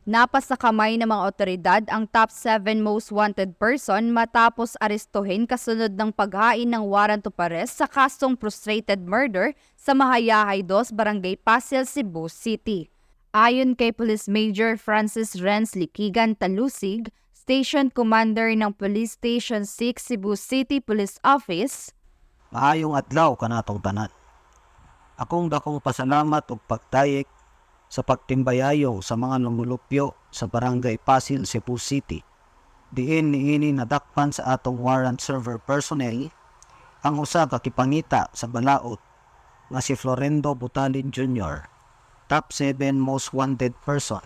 Napas sa kamay ng mga otoridad ang top 7 most wanted person matapos arestuhin kasunod ng paghain ng warrant of arrest sa kasong frustrated murder sa Mahayahay 2, Barangay Pasil, Cebu City. Ayon kay Police Major Francis Renz Liquigan Talusig, Station Commander ng Police Station 6 Cebu City Police Office, Maayong adlaw kanatong tanan. Akong dakong pasalamat ug pagtayik sa pagtimbayayo sa mga lumulupyo sa Barangay Pasil, Cebu City. Diin niini nadakpan sa atong warrant server personnel ang usa ka kipangita sa balaod nga si Florendo Butalin Jr., top 7 most wanted person.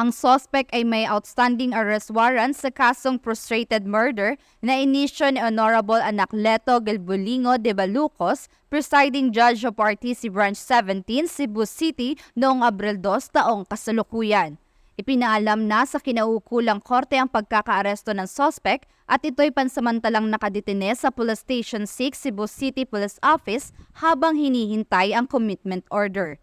ang suspect ay may outstanding arrest warrant sa kasong frustrated murder na inisyo ni Honorable Anacleto Gelbulingo de Balucos, presiding judge of RTC Branch 17, Cebu City noong Abril 2 taong kasalukuyan. Ipinaalam na sa kinaukulang korte ang pagkakaaresto ng suspect at ito'y pansamantalang nakadetine sa Police Station 6 Cebu City Police Office habang hinihintay ang commitment order.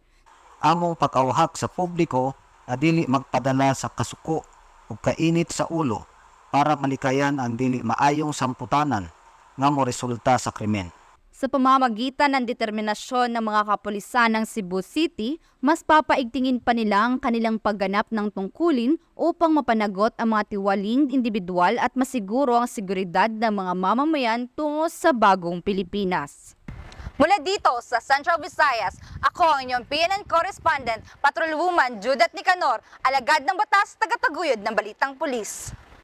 Among pagkawahak sa publiko na dili magpadala sa kasuko o kainit sa ulo para malikayan ang dili maayong samputanan nga mo resulta sa krimen. Sa pamamagitan ng determinasyon ng mga kapulisan ng Cebu City, mas papaigtingin pa nila ang kanilang pagganap ng tungkulin upang mapanagot ang mga tiwaling individual at masiguro ang seguridad ng mga mamamayan tungo sa bagong Pilipinas. Mula dito sa Central Visayas, ako ang inyong PNN correspondent, Patrolwoman Judith Nicanor, alagad ng batas, tagataguyod ng Balitang Pulis.